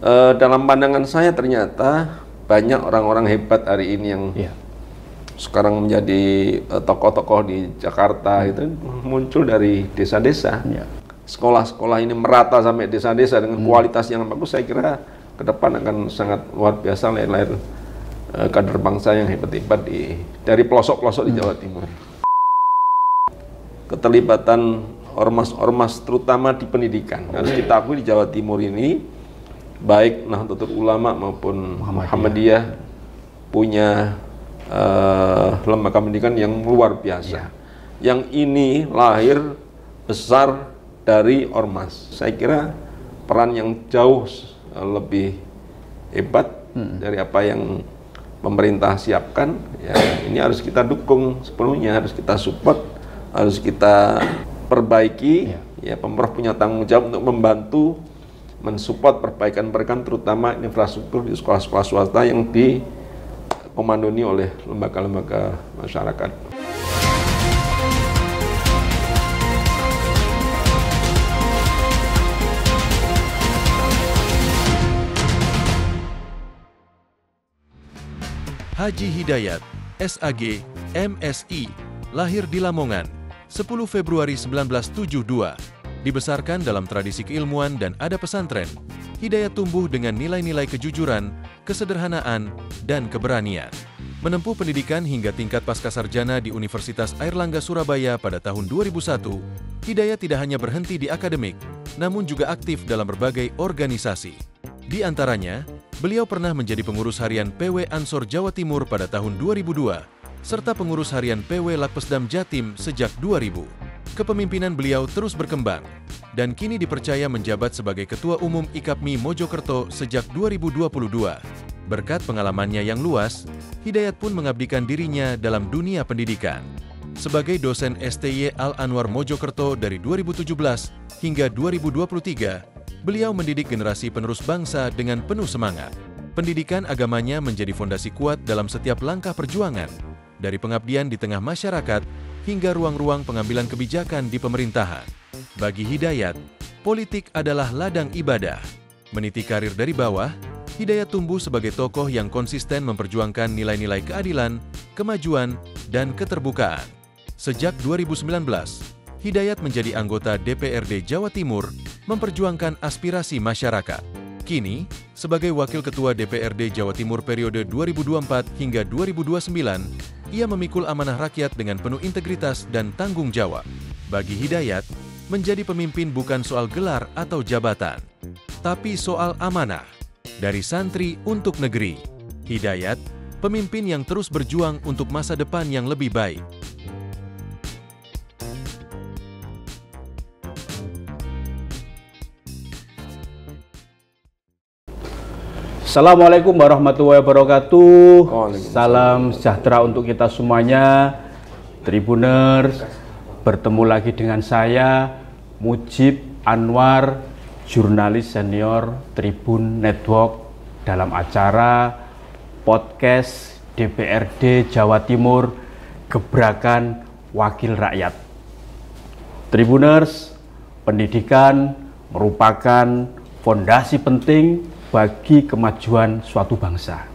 Dalam pandangan saya ternyata banyak orang-orang hebat hari ini yang sekarang menjadi tokoh-tokoh di Jakarta itu muncul dari desa-desa. Sekolah-sekolah ini merata sampai desa-desa dengan kualitas yang bagus. Saya kira ke depan akan sangat luar biasa lahir-lahir kader bangsa yang hebat-hebat dari pelosok-pelosok di Jawa Timur. Keterlibatan ormas-ormas terutama di pendidikan harus kita akui di Jawa Timur ini, baik Nahdlatul Ulama maupun Muhammadiyah punya lembaga pendidikan yang luar biasa. Yang ini lahir besar dari ormas. Saya kira peran yang jauh lebih hebat dari apa yang pemerintah siapkan. Ya, ini harus kita dukung sepenuhnya, harus kita support, harus kita perbaiki. Ya, Pemprov punya tanggung jawab untuk membantu mensupport perbaikan terutama infrastruktur di sekolah-sekolah swasta yang dikomandoni oleh lembaga-lembaga masyarakat. Haji Hidayat, SAG, MSI, lahir di Lamongan, 10 Februari 1972. Dibesarkan dalam tradisi keilmuan dan ada pesantren, Hidayat tumbuh dengan nilai-nilai kejujuran, kesederhanaan, dan keberanian. Menempuh pendidikan hingga tingkat pascasarjana di Universitas Airlangga Surabaya pada tahun 2001, Hidayat tidak hanya berhenti di akademik, namun juga aktif dalam berbagai organisasi. Di antaranya, beliau pernah menjadi pengurus harian PW Ansor Jawa Timur pada tahun 2002, serta pengurus harian PW Lakpesdam Jatim sejak 2000. Kepemimpinan beliau terus berkembang, dan kini dipercaya menjabat sebagai Ketua Umum IKAPMI Mojokerto sejak 2022. Berkat pengalamannya yang luas, Hidayat pun mengabdikan dirinya dalam dunia pendidikan. Sebagai dosen STY Al-Anwar Mojokerto dari 2017 hingga 2023, beliau mendidik generasi penerus bangsa dengan penuh semangat. Pendidikan agamanya menjadi fondasi kuat dalam setiap langkah perjuangan, dari pengabdian di tengah masyarakat hingga ruang-ruang pengambilan kebijakan di pemerintahan. Bagi Hidayat, politik adalah ladang ibadah. Meniti karir dari bawah, Hidayat tumbuh sebagai tokoh yang konsisten memperjuangkan nilai-nilai keadilan, kemajuan, dan keterbukaan. Sejak 2019, Hidayat menjadi anggota DPRD Jawa Timur, memperjuangkan aspirasi masyarakat. Kini, sebagai Wakil Ketua DPRD Jawa Timur periode 2024 hingga 2029, ia memikul amanah rakyat dengan penuh integritas dan tanggung jawab. Bagi Hidayat, menjadi pemimpin bukan soal gelar atau jabatan, tapi soal amanah. Dari santri untuk negeri, Hidayat, pemimpin yang terus berjuang untuk masa depan yang lebih baik. Assalamualaikum warahmatullahi wabarakatuh. Salam sejahtera untuk kita semuanya. Tribuners, bertemu lagi dengan saya Mujib Anwar, jurnalis senior Tribun Network, dalam acara podcast DPRD Jawa Timur, Gebrakan Wakil Rakyat. Tribuners, pendidikan merupakan fondasi penting bagi kemajuan suatu bangsa.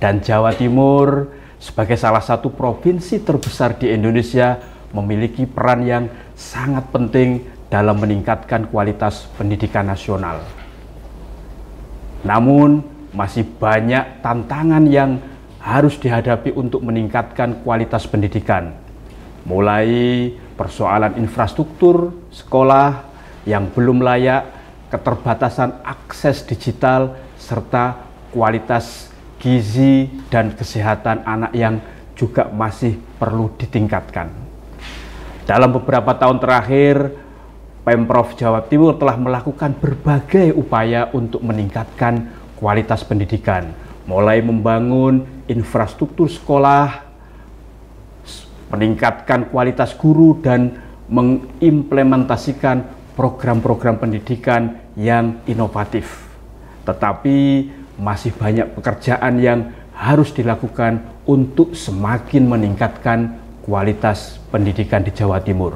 Dan Jawa Timur sebagai salah satu provinsi terbesar di Indonesia memiliki peran yang sangat penting dalam meningkatkan kualitas pendidikan nasional. Namun, masih banyak tantangan yang harus dihadapi untuk meningkatkan kualitas pendidikan. Mulai persoalan infrastruktur sekolah yang belum layak, keterbatasan akses digital, serta kualitas gizi dan kesehatan anak yang juga masih perlu ditingkatkan. Dalam beberapa tahun terakhir, Pemprov Jawa Timur telah melakukan berbagai upaya untuk meningkatkan kualitas pendidikan, mulai membangun infrastruktur sekolah, meningkatkan kualitas guru, dan mengimplementasikan program-program pendidikan yang inovatif. Tetapi masih banyak pekerjaan yang harus dilakukan untuk semakin meningkatkan kualitas pendidikan di Jawa Timur,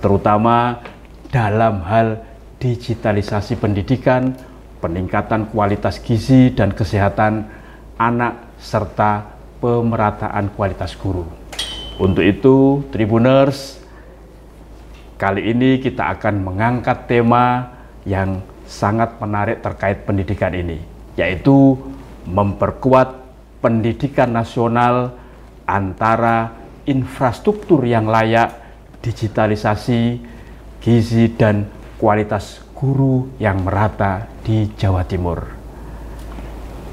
terutama dalam hal digitalisasi pendidikan, peningkatan kualitas gizi dan kesehatan anak, serta pemerataan kualitas guru. Untuk itu, Tribuners, kali ini kita akan mengangkat tema yang sangat menarik terkait pendidikan ini, yaitu memperkuat pendidikan nasional antara infrastruktur yang layak, digitalisasi, gizi, dan kualitas guru yang merata di Jawa Timur.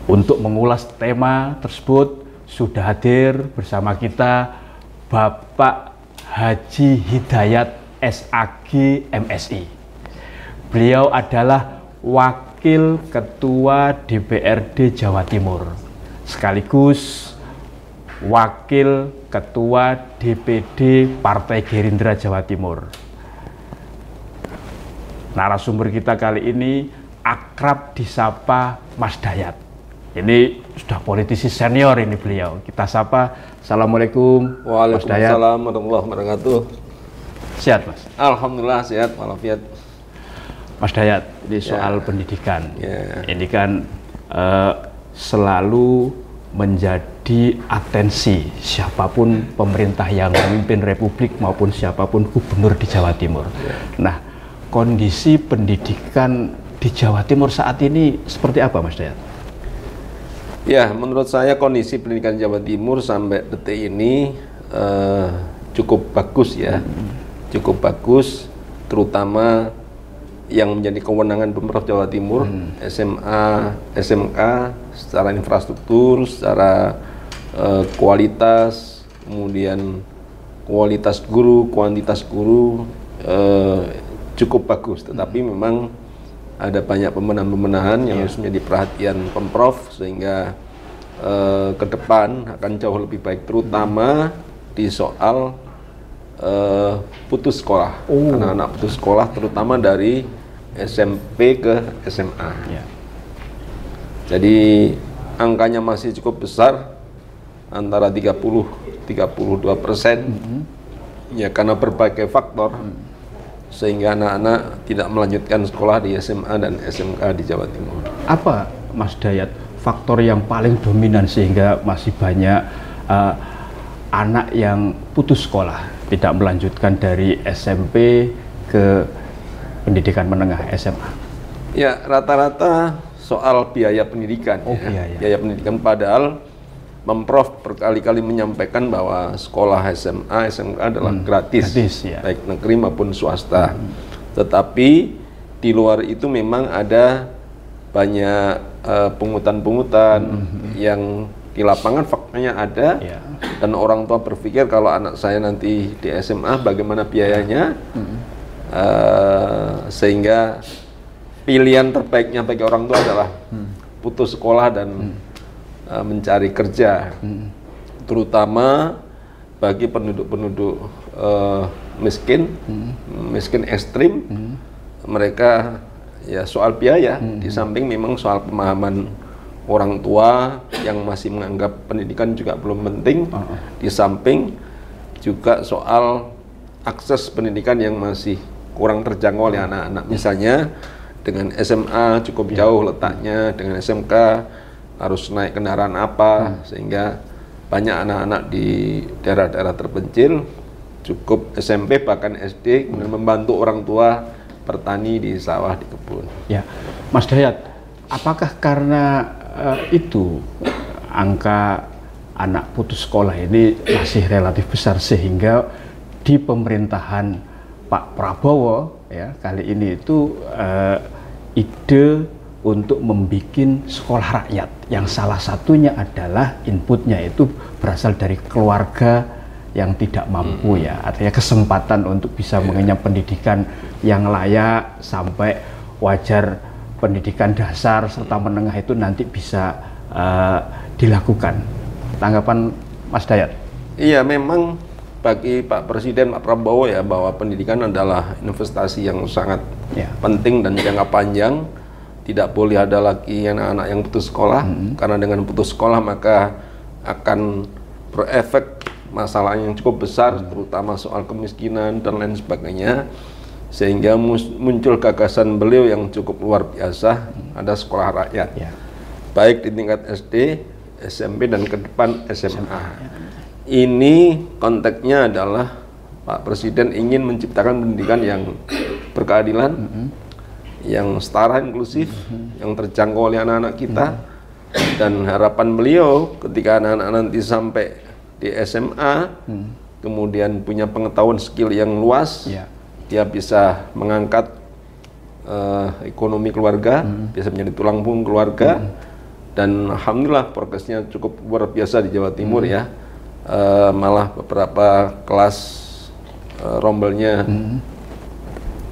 Untuk mengulas tema tersebut sudah hadir bersama kita Bapak Haji Hidayat SAG MSI. Beliau adalah Wakil Ketua DPRD Jawa Timur, sekaligus Wakil Ketua DPD Partai Gerindra Jawa Timur. Narasumber kita kali ini akrab disapa Mas Dayat. Ini sudah politisi senior ini beliau. Kita sapa. Assalamualaikum. Waalaikumsalam warahmatullahi wabarakatuh. Sehat, Mas? Alhamdulillah sehat walafiat. Mas Dayat, ini soal pendidikan. Ini kan selalu menjadi atensi siapapun pemerintah yang memimpin republik maupun siapapun gubernur di Jawa Timur. Nah, kondisi pendidikan di Jawa Timur saat ini seperti apa, Mas Dayat? Ya, menurut saya kondisi pendidikan Jawa Timur sampai detik ini cukup bagus ya. Cukup bagus, terutama yang menjadi kewenangan Pemprov Jawa Timur, SMA, SMK, secara infrastruktur, secara kualitas, kemudian kualitas guru, kuantitas guru cukup bagus. Tetapi memang ada banyak pembenahan-pembenahan yang harus menjadi perhatian Pemprov sehingga ke depan akan jauh lebih baik, terutama di soal putus sekolah. Anak-anak putus sekolah terutama dari SMP ke SMA. Jadi angkanya masih cukup besar, antara 30-32%, ya karena berbagai faktor, sehingga anak-anak tidak melanjutkan sekolah di SMA dan SMK di Jawa Timur. Apa, Mas Dayat, faktor yang paling dominan sehingga masih banyak anak yang putus sekolah, tidak melanjutkan dari SMP ke pendidikan menengah SMA? Ya, rata-rata soal biaya pendidikan. Biaya pendidikan, padahal Pemprov berkali-kali menyampaikan bahwa sekolah SMA, SMK adalah gratis baik negeri maupun swasta. Tetapi di luar itu memang ada banyak pungutan-pungutan yang di lapangan faktanya ada, dan orang tua berpikir kalau anak saya nanti di SMA bagaimana biayanya, sehingga pilihan terbaiknya bagi orang tua adalah putus sekolah dan mencari kerja, terutama bagi penduduk-penduduk miskin, miskin ekstrim. Mereka ya soal biaya, di samping memang soal pemahaman orang tua yang masih menganggap pendidikan juga belum penting, di samping juga soal akses pendidikan yang masih kurang terjangkau oleh anak-anak. Misalnya dengan SMA cukup jauh letaknya, dengan SMK harus naik kendaraan apa, sehingga banyak anak-anak di daerah-daerah terpencil cukup SMP bahkan SD kemudian membantu orang tua bertani di sawah, di kebun. Ya, Mas Dayat, apakah karena itu angka anak putus sekolah ini masih relatif besar sehingga di pemerintahan Pak Prabowo ya kali ini itu ide untuk membuat sekolah rakyat yang salah satunya adalah inputnya itu berasal dari keluarga yang tidak mampu ya, artinya kesempatan untuk bisa mengenyam pendidikan yang layak sampai wajar pendidikan dasar serta menengah itu nanti bisa dilakukan. Tanggapan Mas Dayat? Iya, memang bagi Pak Presiden, Pak Prabowo ya, bahwa pendidikan adalah investasi yang sangat penting dan jangka panjang. Tidak boleh ada lagi anak-anak yang putus sekolah, karena dengan putus sekolah maka akan berefek masalah yang cukup besar, terutama soal kemiskinan dan lain sebagainya. sehingga muncul gagasan beliau yang cukup luar biasa, ada sekolah rakyat, baik di tingkat SD, SMP, dan ke depan SMA. Ini konteksnya adalah Pak Presiden ingin menciptakan pendidikan yang berkeadilan, yang setara, inklusif, yang terjangkau oleh anak-anak kita, dan harapan beliau ketika anak-anak nanti sampai di SMA, kemudian punya pengetahuan skill yang luas, dia bisa mengangkat ekonomi keluarga, bisa menjadi tulang punggung keluarga, dan alhamdulillah progresnya cukup luar biasa di Jawa Timur ya. Malah beberapa kelas rombelnya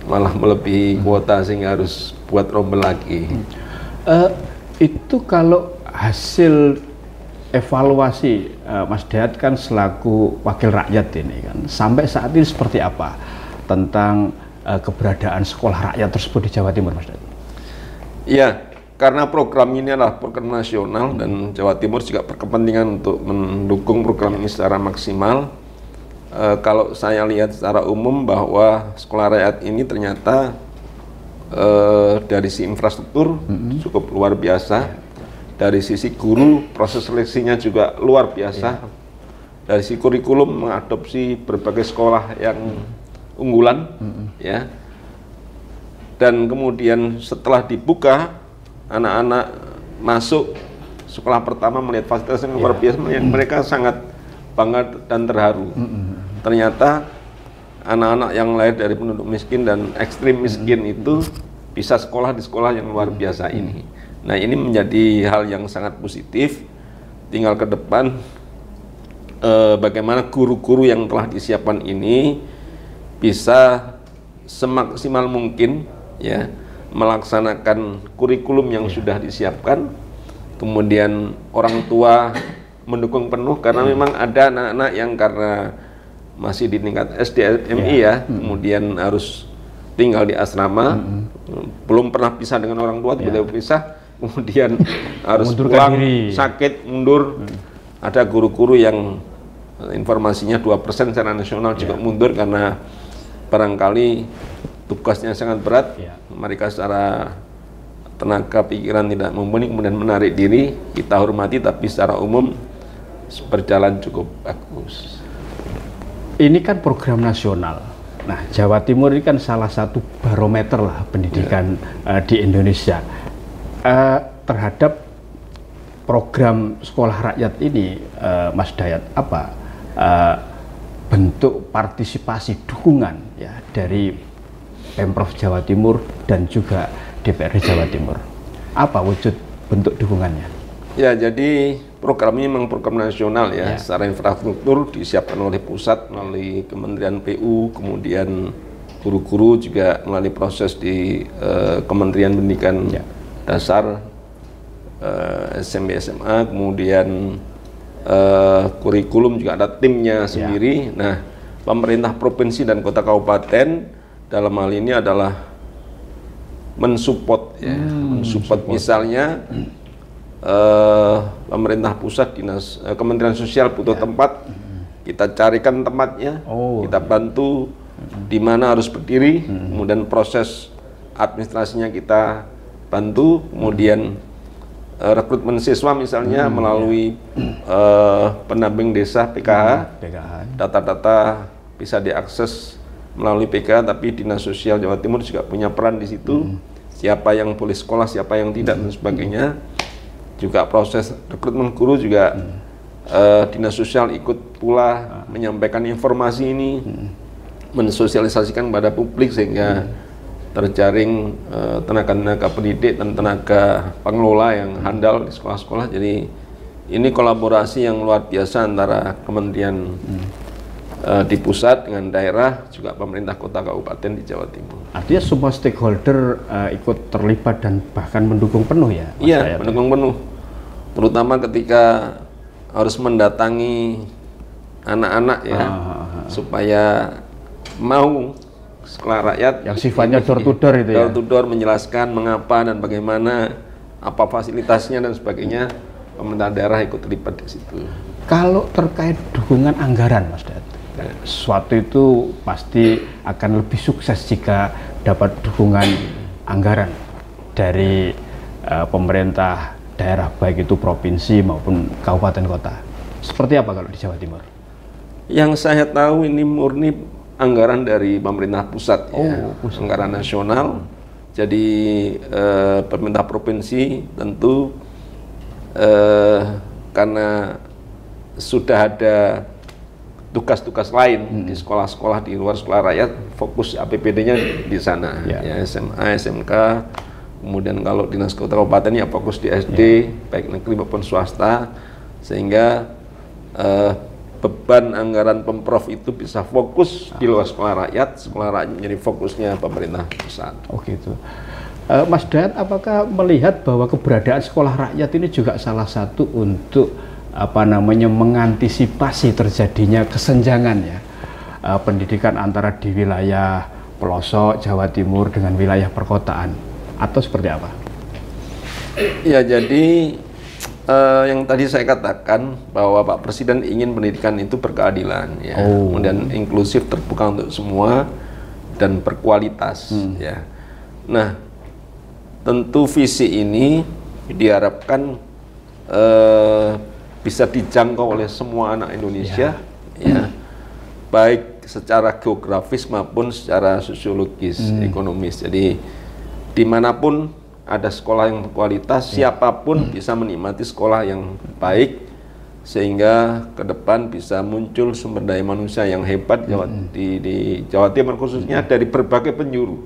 malah melebihi kuota sehingga harus buat rombel lagi. Itu kalau hasil evaluasi Mas Dayat kan selaku wakil rakyat ini kan, sampai saat ini seperti apa tentang keberadaan sekolah rakyat tersebut di Jawa Timur, Mas Dayat? Iya, karena program ini adalah program nasional dan Jawa Timur juga berkepentingan untuk mendukung program ini secara maksimal. Kalau saya lihat secara umum bahwa sekolah rakyat ini ternyata dari sisi infrastruktur cukup luar biasa, dari sisi guru proses seleksinya juga luar biasa, dari sisi kurikulum mengadopsi berbagai sekolah yang unggulan, ya. Dan kemudian setelah dibuka, anak-anak masuk sekolah pertama melihat fasilitas yang luar biasa, mereka sangat bangga dan terharu. Ternyata anak-anak yang lahir dari penduduk miskin dan ekstrim miskin itu bisa sekolah di sekolah yang luar biasa ini. Nah, ini menjadi hal yang sangat positif. Tinggal ke depan bagaimana guru-guru yang telah disiapkan ini bisa semaksimal mungkin ya melaksanakan kurikulum yang sudah disiapkan. Kemudian orang tua mendukung penuh karena memang ada anak-anak yang karena masih di tingkat SD MI ya, kemudian harus tinggal di asrama, belum pernah pisah dengan orang tua, tiba-tiba pisah, kemudian harus pulang sakit, mundur. Ada guru-guru yang informasinya 2% secara nasional juga mundur karena barangkali tugasnya sangat berat, mereka secara tenaga pikiran tidak mumpuni, kemudian menarik diri. Kita hormati, tapi secara umum berjalan cukup bagus. Ini kan program nasional. Nah, Jawa Timur ini kan salah satu barometer lah pendidikan di Indonesia. Terhadap program sekolah rakyat ini, Mas Dayat, apa bentuk partisipasi dukungan ya dari Pemprov Jawa Timur dan juga DPRD Jawa Timur? Apa wujud bentuk dukungannya? Ya, jadi program ini memang program nasional ya. Secara infrastruktur disiapkan oleh pusat melalui Kementerian PU, kemudian guru-guru juga melalui proses di Kementerian Pendidikan Dasar, SMP, SMA, kemudian kurikulum juga ada timnya sendiri. Nah, pemerintah provinsi dan kota kabupaten dalam hal ini adalah mensupport ya, mensupport misalnya pemerintah pusat, dinas Kementerian Sosial butuh tempat, kita carikan tempatnya, kita bantu di mana harus berdiri, kemudian proses administrasinya kita bantu, kemudian rekrutmen siswa misalnya melalui pendamping desa PKH, data-data bisa diakses melalui PKH, tapi Dinas Sosial Jawa Timur juga punya peran di situ, siapa yang boleh sekolah, siapa yang tidak dan sebagainya. Juga proses rekrutmen guru juga Dinas Sosial ikut pula menyampaikan informasi ini, mensosialisasikan pada publik sehingga terjaring tenaga-tenaga pendidik dan tenaga pengelola yang handal di sekolah-sekolah. Jadi ini kolaborasi yang luar biasa antara kementerian di pusat dengan daerah, juga pemerintah kota kabupaten di Jawa Timur. Artinya semua stakeholder ikut terlibat dan bahkan mendukung penuh ya? Iya, mendukung penuh. Terutama ketika harus mendatangi anak-anak ya, supaya mau sekolah rakyat. Yang sifatnya door to door itu ya? Door to door, menjelaskan mengapa dan bagaimana, apa fasilitasnya dan sebagainya, pemerintah daerah ikut terlibat di situ. Kalau terkait dukungan anggaran, Mas Dayat, Sesuatu itu pasti akan lebih sukses jika dapat dukungan anggaran dari pemerintah daerah, baik itu provinsi maupun kabupaten kota. Seperti apa kalau di Jawa Timur? Yang saya tahu ini murni anggaran dari pemerintah pusat, pusat. Anggaran nasional. Jadi pemerintah provinsi tentu karena sudah ada tugas-tugas lain di sekolah-sekolah di luar sekolah rakyat, fokus APBD-nya di sana, ya SMA, SMK. Kemudian kalau dinas kabupaten ya fokus di SD, baik negeri maupun swasta, sehingga beban anggaran Pemprov itu bisa fokus di luar sekolah rakyat menjadi fokusnya pemerintah pusat. Oh gitu. Mas Dayat, apakah melihat bahwa keberadaan sekolah rakyat ini juga salah satu untuk mengantisipasi terjadinya kesenjangan ya pendidikan antara di wilayah pelosok Jawa Timur dengan wilayah perkotaan, atau seperti apa? Ya, jadi yang tadi saya katakan bahwa Pak Presiden ingin pendidikan itu berkeadilan, ya, kemudian inklusif, terbuka untuk semua dan berkualitas, ya. Nah, tentu visi ini diharapkan bisa dijangkau oleh semua anak Indonesia, ya, baik secara geografis maupun secara sosiologis, ekonomis. Jadi dimanapun ada sekolah yang berkualitas, siapapun bisa menikmati sekolah yang baik, sehingga ke depan bisa muncul sumber daya manusia yang hebat di Jawa Timur, khususnya dari berbagai penjuru.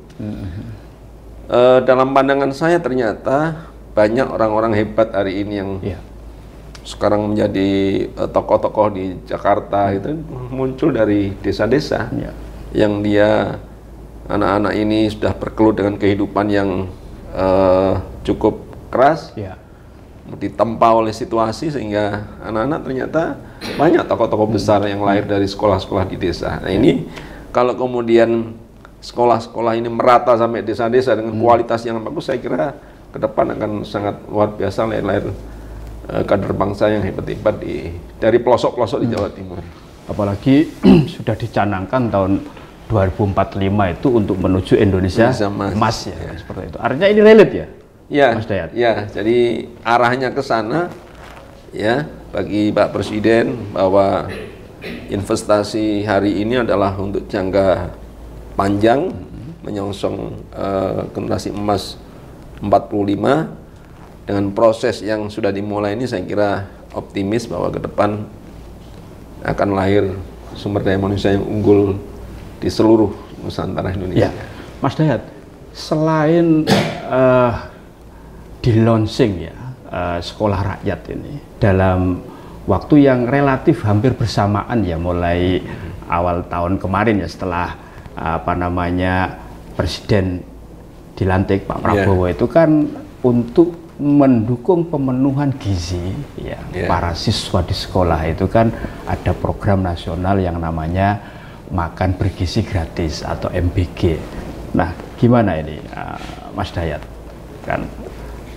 Dalam pandangan saya ternyata banyak orang-orang hebat hari ini yang sekarang menjadi tokoh-tokoh di Jakarta, itu muncul dari desa-desa yang dia anak-anak ini sudah berkelut dengan kehidupan yang cukup keras, ditempa oleh situasi, sehingga anak-anak ternyata banyak tokoh-tokoh besar yang lahir dari sekolah-sekolah di desa. Nah, ini kalau kemudian sekolah-sekolah ini merata sampai desa-desa dengan kualitas yang bagus, saya kira ke depan akan sangat luar biasa lahir kader bangsa yang hebat-hebat dari pelosok-pelosok di Jawa Timur. Apalagi sudah dicanangkan tahun 2045 itu untuk menuju Indonesia emas, ya, seperti itu. Artinya ini relate ya, Mas Dayat? Ya, jadi arahnya ke sana, ya, bagi Pak Presiden, bahwa investasi hari ini adalah untuk jangka panjang, menyongsong generasi emas 45. Dengan proses yang sudah dimulai ini, saya kira optimis bahwa ke depan akan lahir sumber daya manusia yang unggul di seluruh Nusantara Indonesia. Mas Dayat, selain di launching ya sekolah rakyat ini dalam waktu yang relatif hampir bersamaan ya, mulai awal tahun kemarin ya, setelah Presiden dilantik Pak Prabowo, itu kan untuk mendukung pemenuhan gizi para siswa di sekolah, itu kan ada program nasional yang namanya makan bergizi gratis atau MBG. Nah, gimana ini Mas Dayat? Kan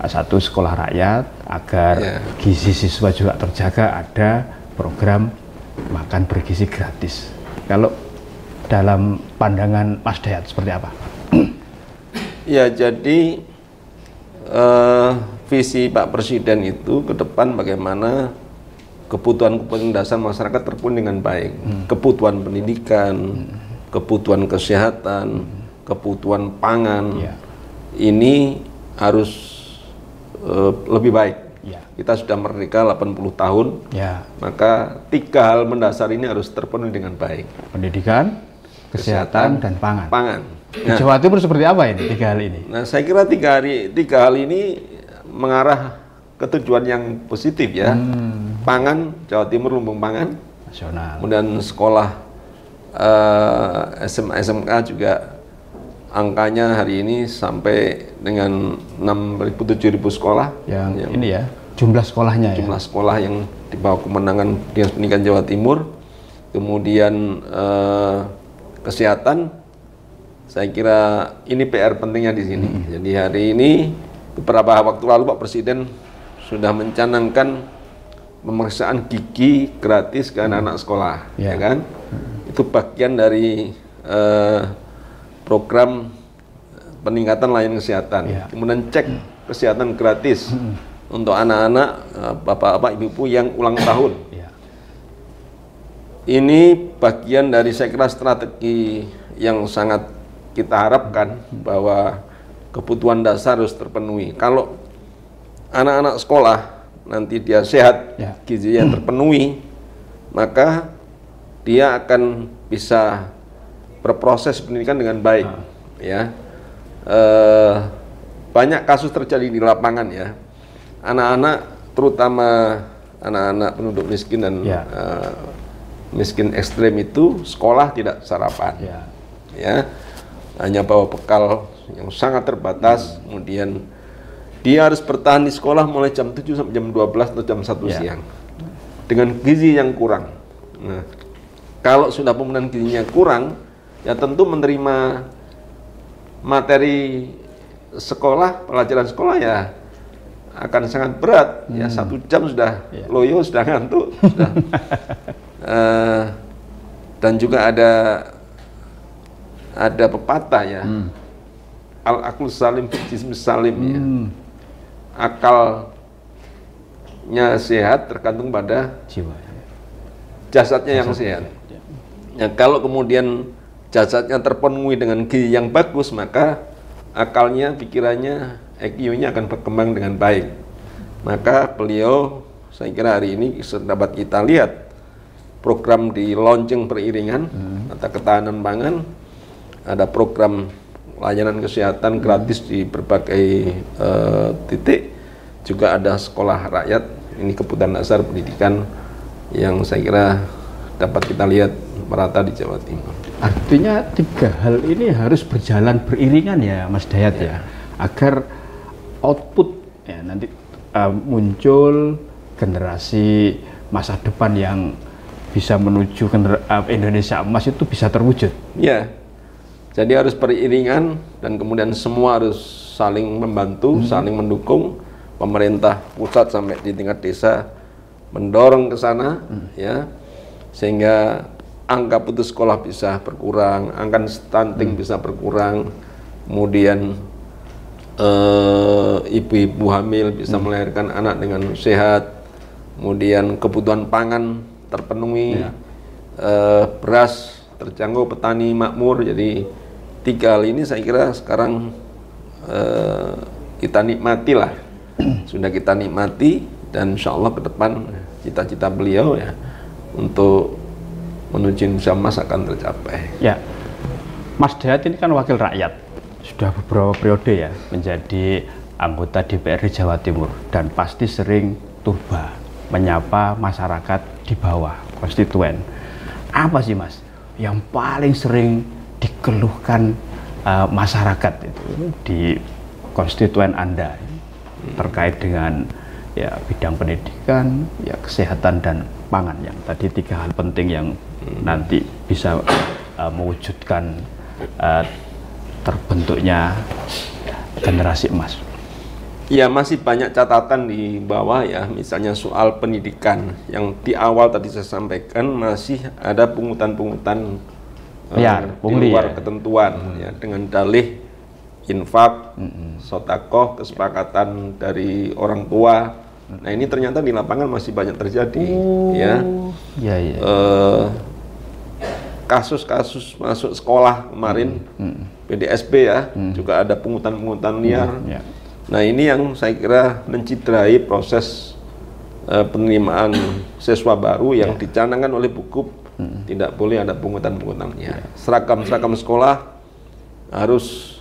satu sekolah rakyat, agar gizi siswa juga terjaga, ada program makan bergizi gratis. Kalau dalam pandangan Mas Dayat seperti apa? Ya, jadi visi Pak Presiden itu ke depan bagaimana kebutuhan-kebutuhan dasar masyarakat terpenuhi dengan baik. Kebutuhan pendidikan, kebutuhan kesehatan, kebutuhan pangan, ini harus lebih baik. Kita sudah merdeka 80 tahun, maka 3 hal mendasar ini harus terpenuhi dengan baik. Pendidikan, kesehatan, dan pangan. Di Jawa Timur seperti apa ini 3 hal ini? Nah, saya kira 3 hal ini mengarah ke tujuan yang positif, ya. Pangan, Jawa Timur lumbung pangan nasional. Kemudian sekolah SMA, SMK juga angkanya hari ini sampai dengan 6.000-7.000 sekolah yang ini ya, jumlah sekolahnya, jumlah sekolah yang di bawah kemenangan Dinas Pendidikan Jawa Timur. Kemudian kesehatan, saya kira ini PR pentingnya di sini. Jadi hari ini, beberapa waktu lalu Pak Presiden sudah mencanangkan pemeriksaan gigi gratis ke anak-anak sekolah, ya kan? itu bagian dari program peningkatan layanan kesehatan. Kemudian cek kesehatan gratis untuk anak-anak, bapak-bapak, ibu-ibu yang ulang tahun. Ini bagian dari saya kira strategi yang sangat kita harapkan bahwa kebutuhan dasar harus terpenuhi. Kalau anak-anak sekolah nanti dia sehat, gizinya terpenuhi, maka dia akan bisa berproses pendidikan dengan baik. Ya, banyak kasus terjadi di lapangan ya. Anak-anak, terutama anak-anak penduduk miskin dan miskin ekstrem itu sekolah tidak sarapan, ya, hanya bawa bekal yang sangat terbatas. Kemudian dia harus bertahan di sekolah mulai jam 7 sampai jam 12 atau jam 1 siang dengan gizi yang kurang. Nah, kalau sudah pemenuhan gizinya kurang, ya tentu menerima materi sekolah, pelajaran sekolah ya akan sangat berat. Ya 1 jam sudah loyo, sudah ngantuk, sudah. Dan juga ada pepatah ya, al-aqlu salim fi jismi salim, ya. Akalnya sehat tergantung pada jiwa, jasadnya yang sehat. Ya, kalau kemudian jasadnya terpenuhi dengan gizi yang bagus, maka akalnya, pikirannya, EQ-nya akan berkembang dengan baik. Maka beliau, saya kira hari ini dapat kita lihat program di launching beriringan, atau ketahanan pangan, ada program layanan kesehatan gratis di berbagai titik, juga ada sekolah rakyat. Ini kebutuhan dasar pendidikan yang saya kira dapat kita lihat merata di Jawa Timur. Artinya 3 hal ini harus berjalan beriringan ya Mas Dayat, ya, agar output ya nanti muncul generasi masa depan yang bisa menuju Indonesia emas itu bisa terwujud. Ya, jadi harus beriringan dan kemudian semua harus saling membantu, saling mendukung. Pemerintah pusat sampai di tingkat desa mendorong ke sana, ya, sehingga angka putus sekolah bisa berkurang, angka stunting bisa berkurang, kemudian ibu-ibu hamil bisa melahirkan anak dengan sehat, kemudian kebutuhan pangan terpenuhi, beras terjangkau, petani makmur. Jadi 3 hal ini saya kira sekarang kita nikmati lah, sudah kita nikmati, dan insya Allah ke depan cita-cita beliau ya untuk menuju Indonesia emas akan tercapai. Ya, Mas Dayat ini kan wakil rakyat, sudah beberapa periode ya menjadi anggota DPRD Jawa Timur, dan pasti sering turba menyapa masyarakat di bawah, konstituen. Apa sih Mas yang paling sering dikeluhkan masyarakat itu di konstituen Anda terkait dengan ya bidang pendidikan, ya kesehatan dan pangan, yang tadi 3 hal penting yang nanti bisa mewujudkan terbentuknya generasi emas? Ya, masih banyak catatan di bawah ya, misalnya soal pendidikan yang di awal tadi saya sampaikan, masih ada pungutan-pungutan di luar ketentuan ya, dengan dalih infak, sodakoh, kesepakatan dari orang tua. Nah, ini ternyata di lapangan masih banyak terjadi, ya. Kasus-kasus masuk sekolah kemarin, PDSB ya, juga ada pungutan-pungutan liar. Nah, ini yang saya kira menciderai proses penerimaan siswa baru yang dicanangkan oleh Bukup. Tidak boleh ada pungutan-pungutan liar. Seragam-seragam sekolah harus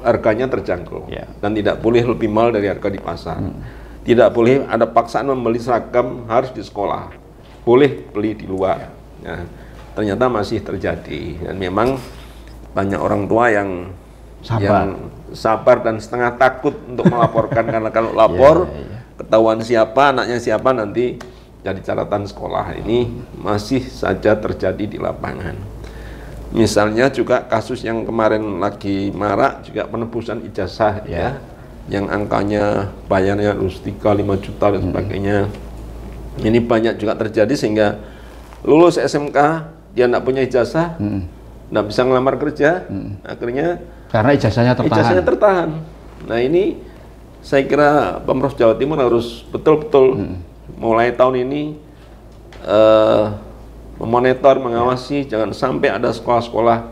harganya terjangkau dan tidak boleh lebih mahal dari harga di pasar. Tidak boleh ada paksaan membeli seragam harus di sekolah, boleh beli di luar. Nah, ternyata masih terjadi, dan memang banyak orang tua yang sabar dan setengah takut untuk melaporkan karena kalau lapor ketahuan siapa, anaknya siapa, nanti jadi catatan sekolah. Ini masih saja terjadi di lapangan. Misalnya juga kasus yang kemarin lagi marak juga penebusan ijazah ya, yang angkanya bayarnya harus 3-5 juta dan sebagainya. Ini banyak juga terjadi, sehingga lulus SMK dia nggak punya ijazah, nggak bisa ngelamar kerja, akhirnya karena ijazahnya tertahan. Ijazahnya tertahan. Nah ini saya kira Pemprov Jawa Timur harus betul-betul mulai tahun ini memonitor, mengawasi, jangan sampai ada sekolah-sekolah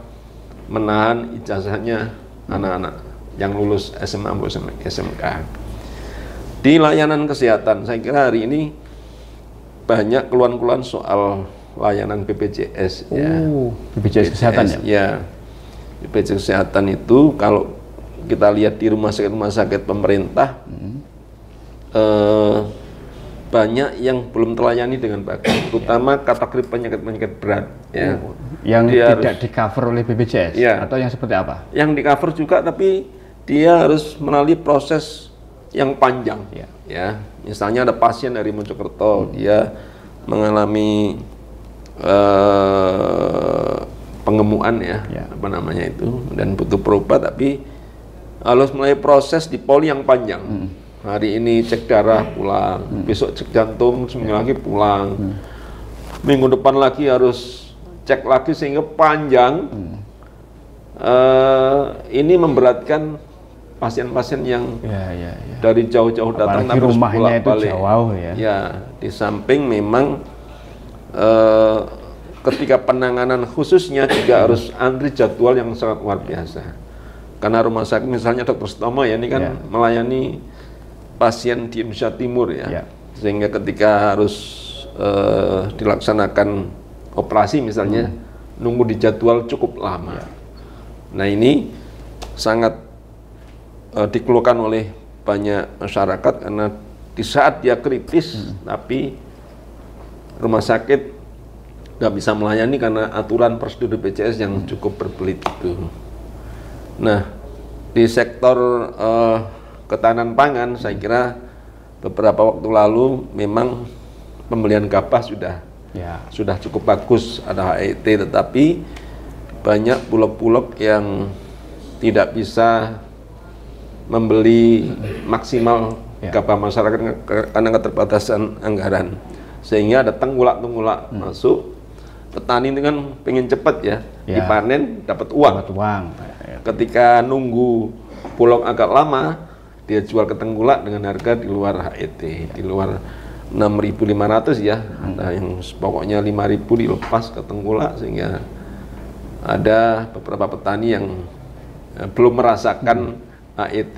menahan ijazahnya anak-anak yang lulus SMA maupun SMK. Di layanan kesehatan, saya kira hari ini banyak keluhan-keluhan soal layanan BPJS. BPJS kesehatan ya? Ya, BPJS kesehatan itu kalau kita lihat di rumah sakit pemerintah, banyak yang belum terlayani dengan baik, terutama kategori penyakit-penyakit berat. Ya. Yang tidak di-cover oleh BPJS? Ya. Atau yang seperti apa? Yang di-cover juga, tapi dia harus melalui proses yang panjang. Ya. Misalnya ada pasien dari Mojokerto, dia mengalami pengemukan apa namanya itu, dan butuh berobat, tapi harus melalui proses di poli yang panjang. Hari ini cek darah pulang, besok cek jantung, seminggu lagi pulang, minggu depan lagi harus cek lagi, sehingga panjang. Ini memberatkan pasien-pasien yang dari jauh-jauh datang, tapi rumahnya itu jauh ya. Ya, di samping memang ketika penanganan khususnya juga harus antri jadwal yang sangat luar biasa. Karena rumah sakit misalnya Dr. Sutomo ya, ini kan melayani pasien di Indonesia Timur ya. Sehingga ketika harus dilaksanakan operasi misalnya, nunggu di jadwal cukup lama. Nah ini sangat dikeluhkan oleh banyak masyarakat, karena di saat dia kritis, tapi rumah sakit nggak bisa melayani karena aturan prosedur BPJS yang cukup berbelit itu. Nah, di sektor ketahanan pangan, saya kira beberapa waktu lalu memang pembelian gabah sudah cukup bagus, ada HET, tetapi banyak bulog-bulog yang tidak bisa membeli maksimal gabah masyarakat karena keterbatasan anggaran, sehingga ada tenggulak masuk. Petani itu kan pengen cepat dipanen dapat uang. Ketika nunggu bulog agak lama, dia jual ke tenggulak dengan harga di luar HET, di luar 6.500 ya. Ada yang pokoknya 5.000 dilepas ke tenggulak, sehingga ada beberapa petani yang belum merasakan HET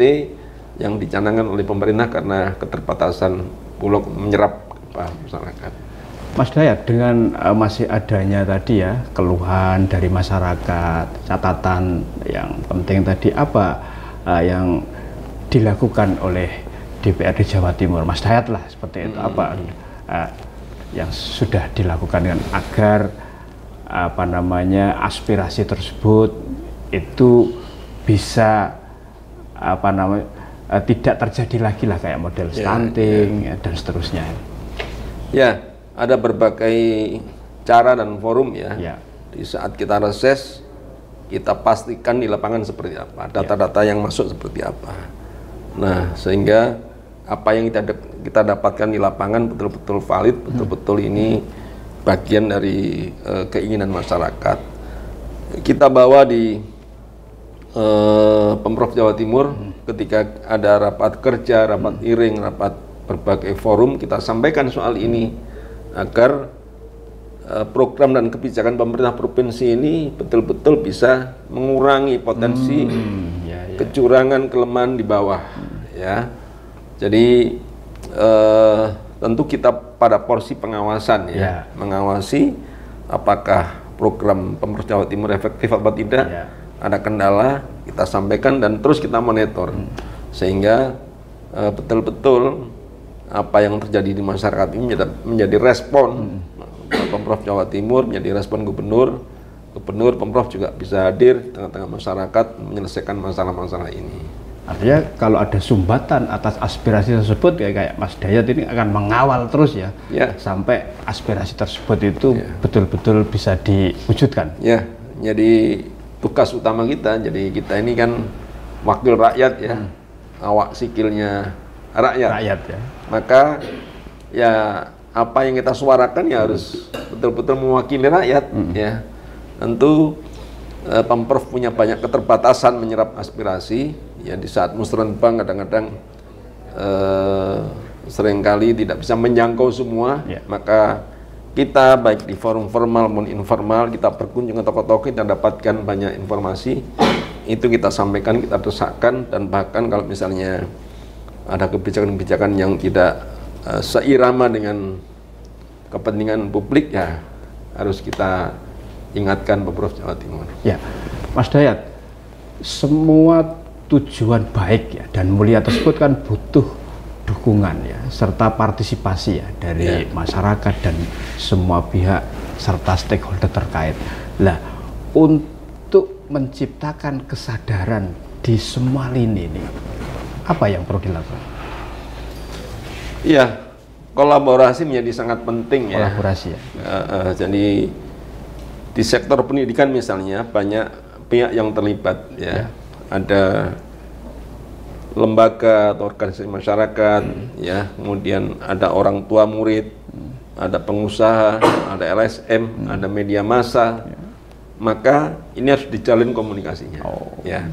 yang dicanangkan oleh pemerintah karena keterbatasan bulog menyerap masyarakat. Mas Dayat, dengan masih adanya tadi ya keluhan dari masyarakat, catatan yang penting tadi, apa yang dilakukan oleh DPRD Jawa Timur, Mas Dayat lah seperti itu, apa yang sudah dilakukan dengan agar aspirasi tersebut itu bisa tidak terjadi lagi lah kayak model stunting dan seterusnya. Ya, ada berbagai cara dan forum ya. Di saat kita reses, kita pastikan di lapangan seperti apa, data-data yang masuk seperti apa. Nah, sehingga apa yang kita dapatkan di lapangan betul-betul valid, betul-betul ini bagian dari keinginan masyarakat. Kita bawa di Pemprov Jawa Timur, ketika ada rapat kerja, rapat iring, rapat berbagai forum, kita sampaikan soal ini agar program dan kebijakan pemerintah provinsi ini betul-betul bisa mengurangi potensi kecurangan, kelemahan di bawah ya. Jadi tentu kita pada porsi pengawasan mengawasi apakah program Pemprov Jawa Timur efektif atau tidak. Ada kendala, kita sampaikan dan terus kita monitor sehingga betul-betul apa yang terjadi di masyarakat ini menjadi respon Pemprov Jawa Timur, menjadi respon gubernur, Pemprov juga bisa hadir di tengah-tengah masyarakat menyelesaikan masalah-masalah ini. Artinya kalau ada sumbatan atas aspirasi tersebut, kayak Mas Dayat ini akan mengawal terus sampai aspirasi tersebut itu betul-betul bisa diwujudkan. Ya, jadi tugas utama kita, jadi kita ini kan wakil rakyat awak sikilnya rakyat. Maka apa yang kita suarakan ya harus betul-betul mewakili rakyat. Ya, tentu Pemprov punya banyak keterbatasan menyerap aspirasi. Ya, di saat musrenbang kadang-kadang seringkali tidak bisa menjangkau semua. Maka kita baik di forum formal maupun informal, kita berkunjung ke tokoh-tokoh, kita dapatkan banyak informasi. Itu kita sampaikan, kita desakkan, dan bahkan kalau misalnya ada kebijakan-kebijakan yang tidak seirama dengan kepentingan publik, ya harus kita ingatkan Pemprov Jawa Timur. Ya, Mas Dayat, semua tujuan baik ya dan mulia tersebut kan butuh dukungan ya serta partisipasi ya dari masyarakat dan semua pihak serta stakeholder terkait. Lah, untuk menciptakan kesadaran di semua lini ini, apa yang perlu dilakukan? Iya, kolaborasi menjadi sangat penting ya. Kolaborasi ya. Jadi di sektor pendidikan misalnya banyak pihak yang terlibat ya. Ada lembaga atau organisasi masyarakat ya, kemudian ada orang tua murid, ada pengusaha, ada LSM, ada media massa. Maka ini harus dijalin komunikasinya. Ya.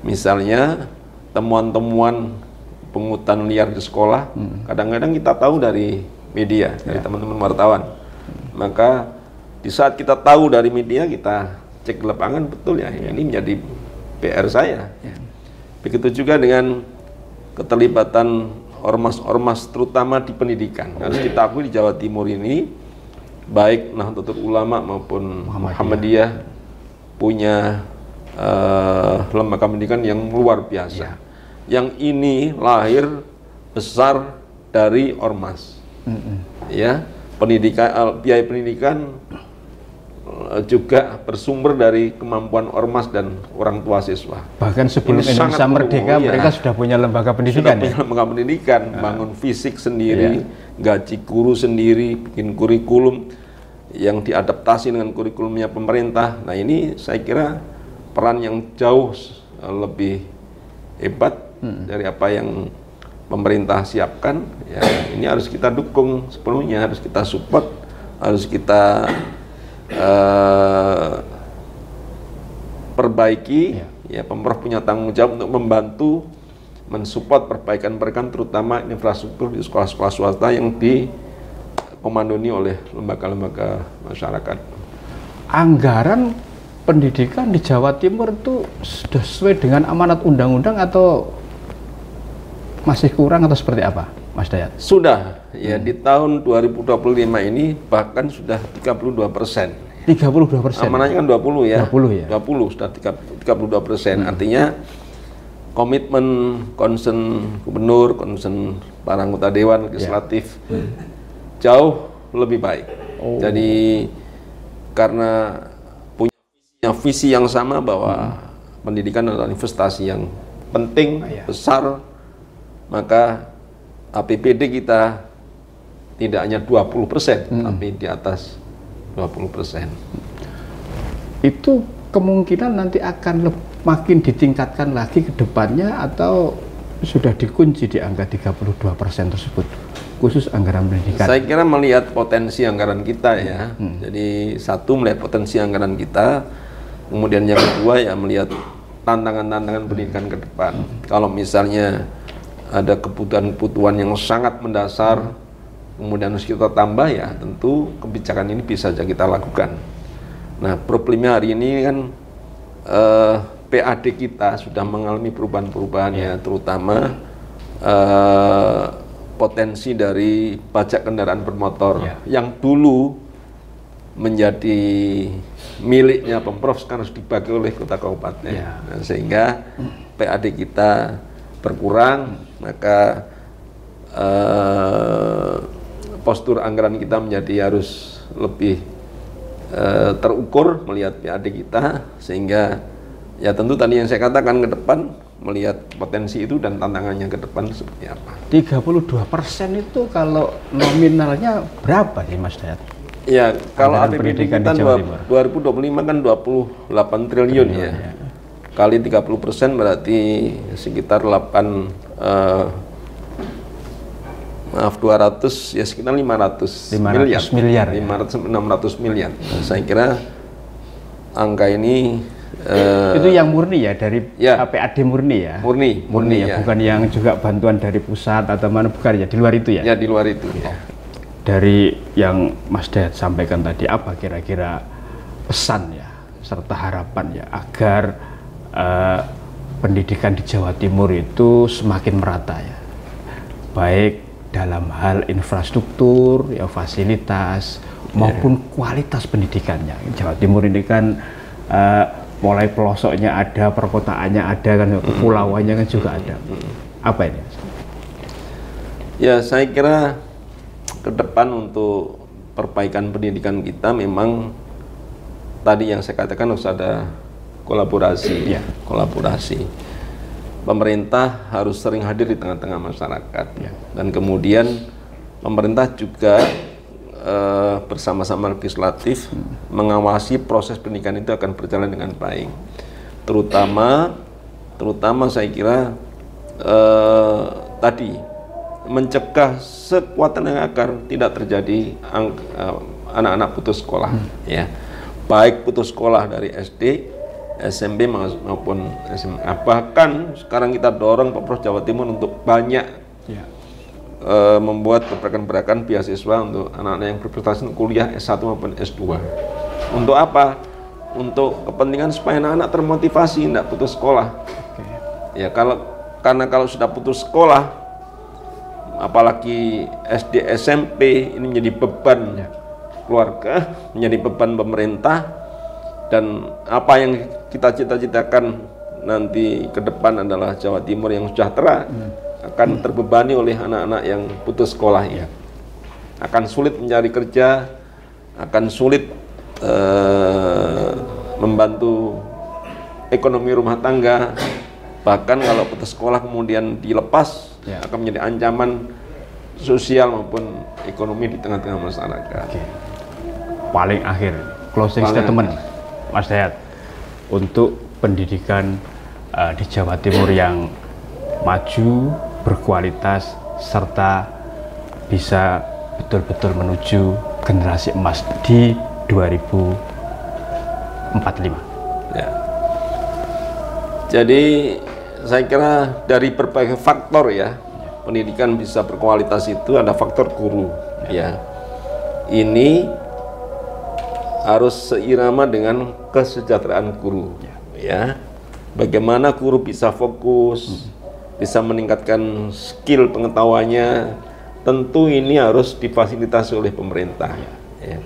Misalnya temuan-temuan pungutan liar di sekolah, kadang-kadang kita tahu dari media, dari teman-teman wartawan. Maka di saat kita tahu dari media, kita cek ke lapangan, betul ya, ini menjadi PR saya. Begitu juga dengan keterlibatan ormas-ormas terutama di pendidikan. Harus kita akui di Jawa Timur ini, baik Nahdlatul Ulama maupun Muhammadiyah punya lembaga pendidikan yang luar biasa. Yang ini lahir besar dari ormas. Ya, pendidikan, biaya pendidikan juga bersumber dari kemampuan ormas dan orang tua siswa. Bahkan sebelum Indonesia merdeka, mereka sudah punya lembaga pendidikan. Sudah punya lembaga pendidikan, bangun fisik sendiri, gaji guru sendiri, bikin kurikulum yang diadaptasi dengan kurikulumnya pemerintah. Nah, ini saya kira peran yang jauh lebih hebat dari apa yang pemerintah siapkan. Ya, ini harus kita dukung sepenuhnya, harus kita support, harus kita perbaiki. Ya, Pemprov punya tanggung jawab untuk membantu mensupport perbaikan-perbaikan terutama infrastruktur di sekolah-sekolah swasta yang dikomandoni oleh lembaga-lembaga masyarakat. Anggaran pendidikan di Jawa Timur itu sudah sesuai dengan amanat undang-undang atau masih kurang atau seperti apa, Mas Dayat? Sudah, ya di tahun 2025 ini bahkan sudah 32%. 32%? Amanahnya kan 20 ya. 20 ya? 20, sudah 32%. Artinya komitmen concern gubernur, concern para anggota dewan legislatif jauh lebih baik. Jadi karena punya visi yang sama bahwa pendidikan adalah investasi yang penting, besar, maka APBD kita tidak hanya 20%, tapi di atas 20%. Itu kemungkinan nanti akan makin ditingkatkan lagi ke depannya atau sudah dikunci di angka 32% tersebut, khusus anggaran pendidikan? Saya kira melihat potensi anggaran kita ya. Jadi satu, melihat potensi anggaran kita, kemudian yang kedua ya melihat tantangan-tantangan pendidikan ke depan. Kalau misalnya ada kebutuhan-kebutuhan yang sangat mendasar, kemudian harus kita tambah, ya tentu kebijakan ini bisa saja kita lakukan. Nah, problemnya hari ini kan PAD kita sudah mengalami perubahan-perubahan ya, terutama potensi dari pajak kendaraan bermotor yang dulu menjadi miliknya Pemprov sekarang harus dibagi oleh kota kabupaten. Nah, sehingga PAD kita berkurang, maka postur anggaran kita menjadi harus lebih terukur melihat PAD kita, sehingga ya tentu tadi yang saya katakan ke depan melihat potensi itu dan tantangannya ke depan seperti apa. 32% itu kalau nominalnya berapa sih, Mas Dayat? Ya, kalau APBD kita 2025 kan 28 triliun ya. Kali 30% berarti sekitar maaf 200 ya sekitar 500 miliar. 500-600 miliar. Saya kira angka ini itu yang murni ya dari PAD murni ya. Murni ya, bukan yang juga bantuan dari pusat atau mana, bukan ya, di luar itu ya. Ya di luar itu ya. Dari yang Mas Dayat sampaikan tadi, apa kira-kira pesan ya serta harapan ya agar pendidikan di Jawa Timur itu semakin merata ya, baik dalam hal infrastruktur ya, fasilitas maupun kualitas pendidikannya. Jawa Timur ini kan mulai pelosoknya ada, perkotaannya ada kan, kepulauannya kan juga ada. Apa ini? Ya, saya kira ke depan untuk perbaikan pendidikan kita memang tadi yang saya katakan harus ada kolaborasi. Kolaborasi. Pemerintah harus sering hadir di tengah-tengah masyarakat. Dan kemudian pemerintah juga bersama-sama legislatif mengawasi proses pendidikan itu akan berjalan dengan baik. Terutama saya kira tadi mencegah sekuat tenaga agar tidak terjadi anak-anak putus sekolah, ya, baik putus sekolah dari SD, SMP maupun SMA. Bahkan sekarang kita dorong Pemprov Jawa Timur untuk banyak membuat gerakan-gerakan beasiswa untuk anak-anak yang berprestasi kuliah S1 maupun S2. Untuk apa? Untuk kepentingan supaya anak-anak termotivasi tidak putus sekolah. Ya, karena kalau sudah putus sekolah, apalagi SD SMP, ini menjadi beban keluarga, menjadi beban pemerintah, dan apa yang kita cita-citakan nanti ke depan adalah Jawa Timur yang sejahtera akan terbebani oleh anak-anak yang putus sekolah ya. Akan sulit mencari kerja, akan sulit membantu ekonomi rumah tangga, bahkan kalau putus sekolah kemudian dilepas akan menjadi ancaman sosial maupun ekonomi di tengah-tengah masyarakat. Paling akhir, closing statement Mas Dayat untuk pendidikan di Jawa Timur yang maju, berkualitas, serta bisa betul-betul menuju generasi emas di 2045. Ya. Jadi saya kira dari berbagai faktor ya, pendidikan bisa berkualitas itu ada faktor guru ya. Ini harus seirama dengan kesejahteraan guru ya. Bagaimana guru bisa fokus, bisa meningkatkan skill pengetahuannya, tentu ini harus difasilitasi oleh pemerintah ya.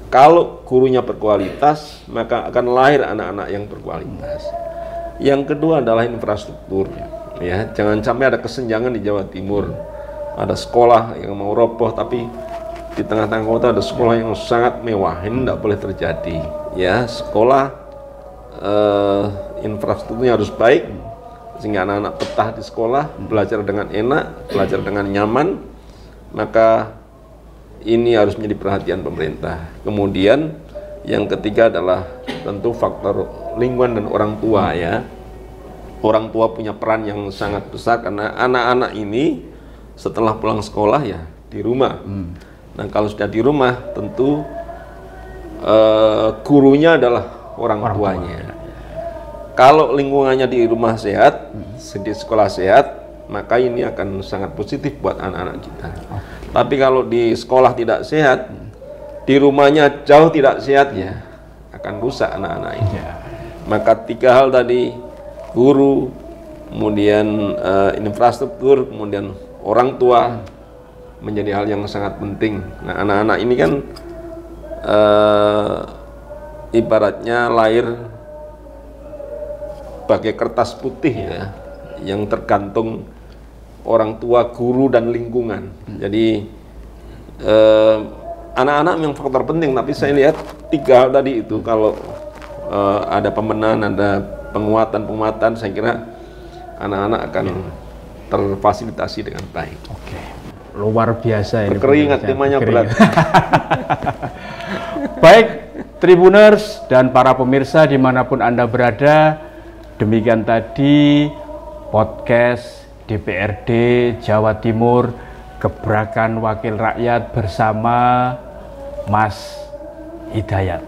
Kalau gurunya berkualitas, maka akan lahir anak-anak yang berkualitas. Yang kedua adalah infrastruktur ya. Jangan sampai ada kesenjangan di Jawa Timur. Ada sekolah yang mau roboh tapi di tengah-tengah kota ada sekolah yang sangat mewah. Ini tidak boleh terjadi ya. Sekolah infrastrukturnya harus baik sehingga anak-anak betah di sekolah, belajar dengan enak, belajar dengan nyaman. Maka ini harus menjadi perhatian pemerintah. Kemudian yang ketiga adalah tentu faktor lingkungan dan orang tua ya. Orang tua punya peran yang sangat besar karena anak-anak ini setelah pulang sekolah ya di rumah. Nah, kalau sudah di rumah tentu gurunya adalah orang tuanya. Kalau lingkungannya di rumah sehat, di sekolah sehat, maka ini akan sangat positif buat anak-anak kita. Tapi kalau di sekolah tidak sehat, di rumahnya jauh tidak sehat ya, akan rusak anak-anak ini. Maka tiga hal tadi, guru, kemudian infrastruktur, kemudian orang tua menjadi hal yang sangat penting. Nah, anak-anak ini kan ibaratnya lahir bagai kertas putih ya, yang tergantung orang tua, guru, dan lingkungan. Jadi anak-anak memang faktor penting, tapi saya lihat tiga hal tadi itu kalau ada pembenahan, ada penguatan, saya kira anak-anak akan terfasilitasi dengan baik. Oke, luar biasa ini. Berkeringat, temanya berat. Baik, Tribuners dan para pemirsa dimanapun Anda berada, demikian tadi podcast DPRD Jawa Timur gebrakan wakil rakyat bersama Mas Hidayat,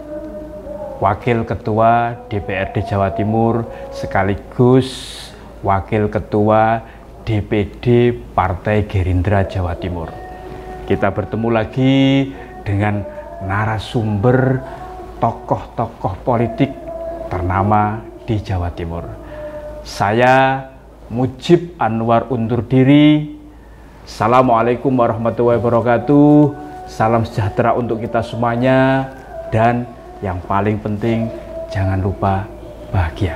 Wakil Ketua DPRD Jawa Timur sekaligus Wakil Ketua DPD Partai Gerindra Jawa Timur. Kita bertemu lagi dengan narasumber tokoh-tokoh politik ternama di Jawa Timur. Saya Mujib Anwar undur diri. Assalamualaikum warahmatullahi wabarakatuh. Salam sejahtera untuk kita semuanya. Dan yang paling penting, jangan lupa bahagia.